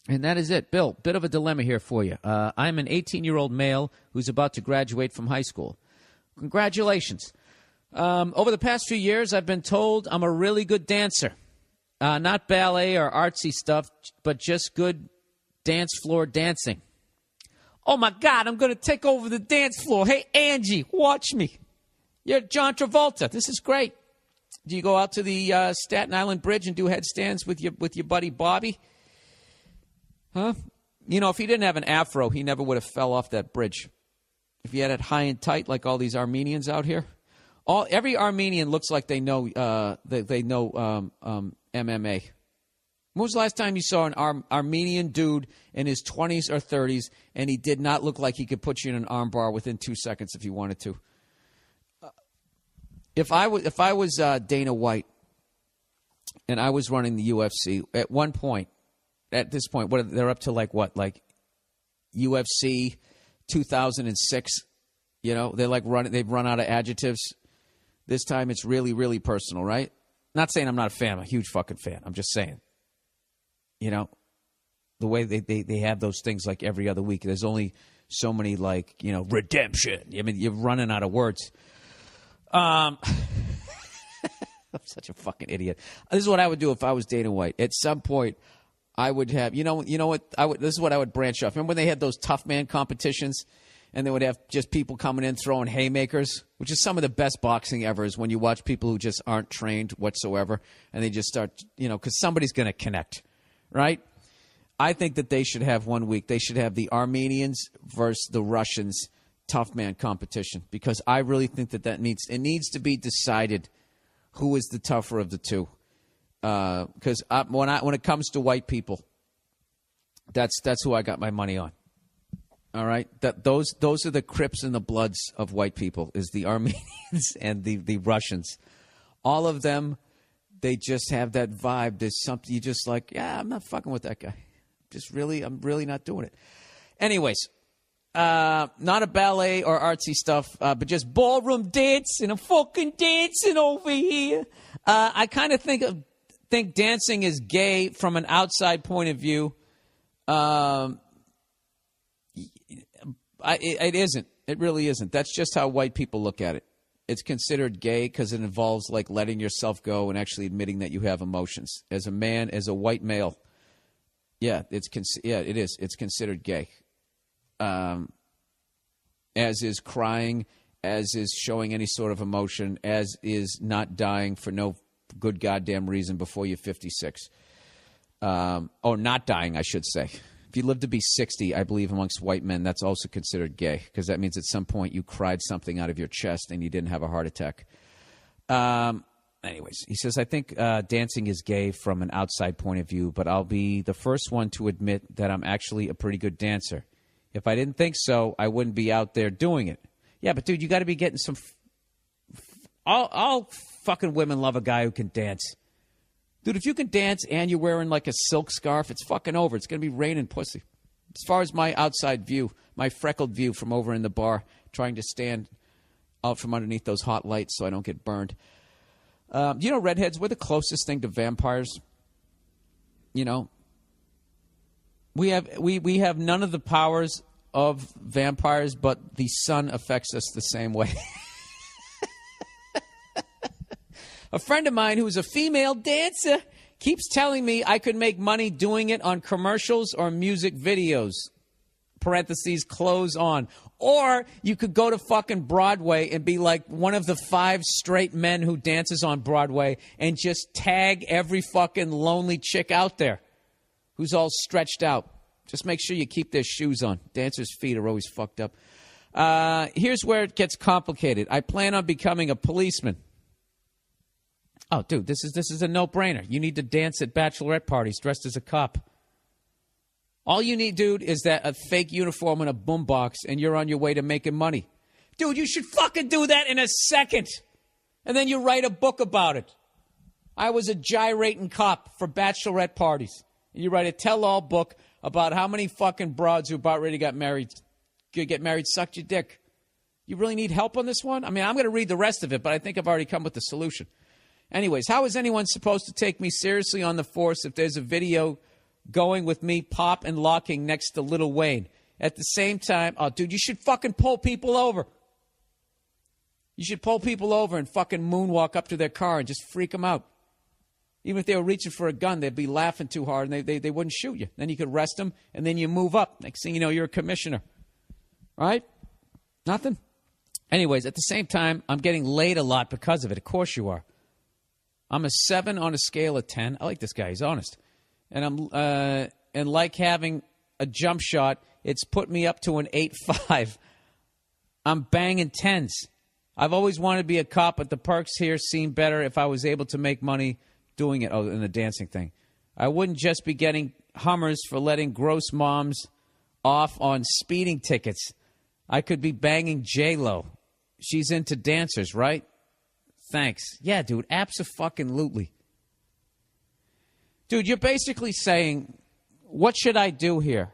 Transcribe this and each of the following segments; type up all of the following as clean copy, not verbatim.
And that is it. Bill, bit of a dilemma here for you. I'm an 18-year-old male who's about to graduate from high school. Congratulations. Over the past few years, I've been told I'm a really good dancer. Not ballet or artsy stuff, but just good dance floor dancing. Oh, my God, I'm going to take over the dance floor. Hey, Angie, watch me. You're John Travolta. This is great. Do you go out to the Staten Island Bridge and do headstands with your buddy Bobby? Huh? You know, if he didn't have an afro, he never would have fell off that bridge. If he had it high and tight like all these Armenians out here. Every Armenian looks like they know MMA. When was the last time you saw an Armenian dude in his 20s or 30s and he did not look like he could put you in an arm bar within 2 seconds if he wanted to? If I was Dana White and I was running the UFC at this point, they're up to like UFC 2006. You know, they've run out of adjectives. This time it's really, really personal, right? Not saying I'm not a fan. I'm a huge fucking fan. I'm just saying, you know, the way they have those things like every other week. There's only so many redemption. I mean, you're running out of words. I'm such a fucking idiot. This is what I would do if I was Dana White. At some point, I would have, you know what? This is what I would branch off. Remember when they had those tough man competitions, and they would have just people coming in throwing haymakers, which is some of the best boxing ever. Is when you watch people who just aren't trained whatsoever, and they just start, because somebody's going to connect, right? I think that they should have 1 week. They should have the Armenians versus the Russians tough man competition, because I really think that needs to be decided who is the tougher of the two. Because when it comes to white people, that's who I got my money on. All right, those are the Crips and the Bloods of white people, is the Armenians and the Russians. All of them, they just have that vibe. There's something you just like. Yeah, I'm not fucking with that guy. I'm really not doing it. Anyways. Not a ballet or artsy stuff, but just ballroom dancing. I'm fucking dancing over here. I kind of think dancing is gay from an outside point of view. It isn't. It really isn't. That's just how white people look at it. It's considered gay because it involves like letting yourself go and actually admitting that you have emotions. As a man, as a white male, it is. It's considered gay. As is crying, as is showing any sort of emotion, as is not dying for no good goddamn reason before you're 56. Or not dying, I should say. If you live to be 60, I believe amongst white men, that's also considered gay, because that means at some point you cried something out of your chest and you didn't have a heart attack. Anyways, he says, I think dancing is gay from an outside point of view, but I'll be the first one to admit that I'm actually a pretty good dancer. If I didn't think so, I wouldn't be out there doing it. Yeah, but dude, you got to be getting some. All fucking women love a guy who can dance. Dude, if you can dance and you're wearing like a silk scarf, it's fucking over. It's going to be raining pussy. As far as my outside view, my freckled view from over in the bar, trying to stand out from underneath those hot lights so I don't get burned. Redheads, we're the closest thing to vampires. You know. We have none of the powers of vampires, but the sun affects us the same way. A friend of mine who's a female dancer keeps telling me I could make money doing it on commercials or music videos. Parentheses, clothes on. Or you could go to fucking Broadway and be like one of the 5 straight men who dances on Broadway and just tag every fucking lonely chick out there who's all stretched out. Just make sure you keep their shoes on. Dancers' feet are always fucked up. Here's where it gets complicated. I plan on becoming a policeman. Oh, dude, this is a no-brainer. You need to dance at bachelorette parties dressed as a cop. All you need, dude, is a fake uniform and a boombox, and you're on your way to making money. Dude, you should fucking do that in a second. And then you write a book about it. I was a gyrating cop for bachelorette parties. And you write a tell-all book about how many fucking broads who about ready get married sucked your dick. You really need help on this one? I mean, I'm going to read the rest of it, but I think I've already come with the solution. Anyways, how is anyone supposed to take me seriously on the force if there's a video going with me pop and locking next to Lil Wayne. At the same time, oh, dude, you should fucking pull people over. You should pull people over and fucking moonwalk up to their car and just freak them out. Even if they were reaching for a gun, they'd be laughing too hard and they wouldn't shoot you. Then you could arrest them, and then you move up. Next thing you know, you're a commissioner. Right? Nothing? Anyways, at the same time, I'm getting laid a lot because of it. Of course you are. I'm a 7 on a scale of 10. I like this guy. He's honest. And and like having a jump shot, it's put me up to an 8.5. I'm banging 10s. I've always wanted to be a cop, but the perks here seem better if I was able to make money doing it. Oh, and the dancing thing. I wouldn't just be getting Hummers for letting gross moms off on speeding tickets. I could be banging J-Lo. She's into dancers, right? Thanks. Yeah, dude, abso-fucking-lutely. Dude, you're basically saying, what should I do here?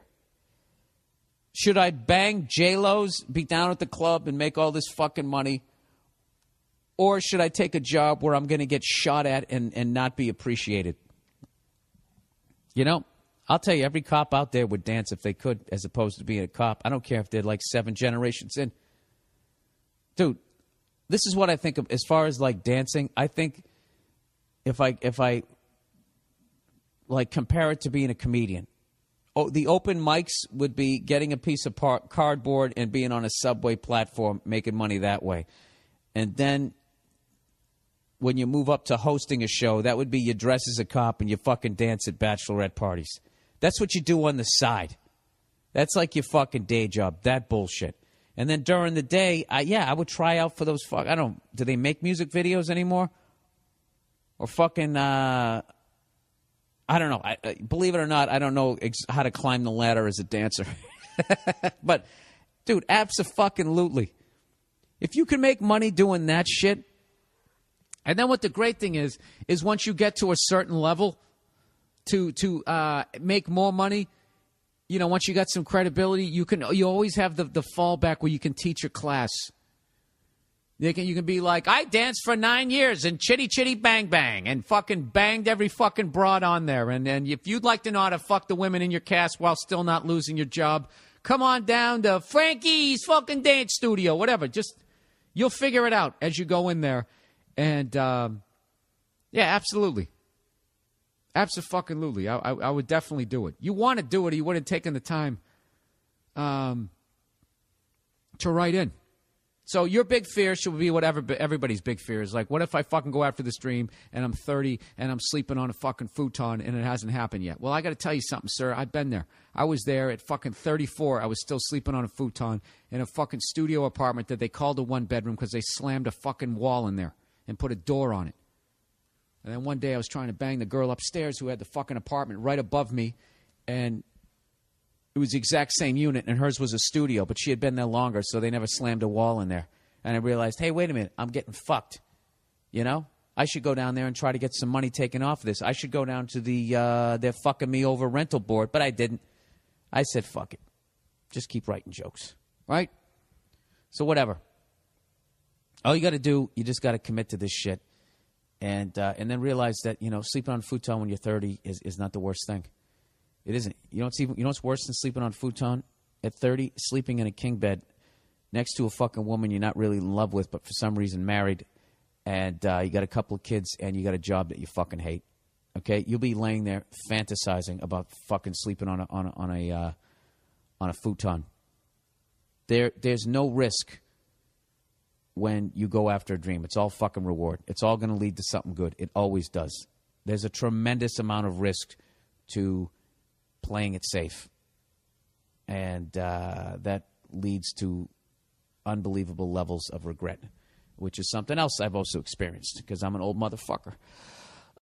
Should I bang J-Lo's, be down at the club and make all this fucking money? Or should I take a job where I'm going to get shot at and not be appreciated? You know, I'll tell you, every cop out there would dance if they could, as opposed to being a cop. I don't care if they're like 7 generations in. Dude, this is what I think of as far as like dancing. I think if I like compare it to being a comedian, the open mics would be getting a piece of cardboard and being on a subway platform, making money that way. And then when you move up to hosting a show, that would be you dress as a cop and you fucking dance at bachelorette parties. That's what you do on the side. That's like your fucking day job, that bullshit. And then during the day, I would try out for those do they make music videos anymore? Or fucking, I don't know. Believe it or not, I don't know how to climb the ladder as a dancer. But, dude, abso-fucking-lutely. If you can make money doing that shit, and then what the great thing is once you get to a certain level to make more money, you know, once you got some credibility, you always have the fallback where you can teach a class. You can be like, I danced for 9 years and chitty chitty bang bang and fucking banged every fucking broad on there. And if you'd like to know how to fuck the women in your cast while still not losing your job, come on down to Frankie's fucking dance studio, whatever. Just, you'll figure it out as you go in there. And, yeah, absolutely. Absolutely. I would definitely do it. You want to do it, or you wouldn't have taken the time to write in. So your big fear should be whatever everybody's big fear is. Like, what if I fucking go after this dream and I'm 30 and I'm sleeping on a fucking futon and it hasn't happened yet? Well, I got to tell you something, sir. I've been there. I was there at fucking 34. I was still sleeping on a futon in a fucking studio apartment that they called a one-bedroom because they slammed a fucking wall in there and put a door on it. And then one day I was trying to bang the girl upstairs who had the fucking apartment right above me, and it was the exact same unit, and hers was a studio, but she had been there longer, so they never slammed a wall in there. And I realized, hey, wait a minute, I'm getting fucked. You know? I should go down there and try to get some money taken off of this. I should go down to the they're fucking me over rental board, but I didn't. I said, fuck it. Just keep writing jokes. Right? So whatever. All you got to do, you just got to commit to this shit. And then realize that, you know, sleeping on a futon when you're 30 is not the worst thing. It isn't. You know what's worse than sleeping on a futon at 30? Sleeping in a king bed next to a fucking woman you're not really in love with, but for some reason married, and you got a couple of kids, and you got a job that you fucking hate. Okay? You'll be laying there fantasizing about fucking sleeping on a futon. There's no risk when you go after a dream. It's all fucking reward. It's all going to lead to something good. It always does. There's a tremendous amount of risk to playing it safe. And that leads to unbelievable levels of regret, which is something else I've also experienced because I'm an old motherfucker.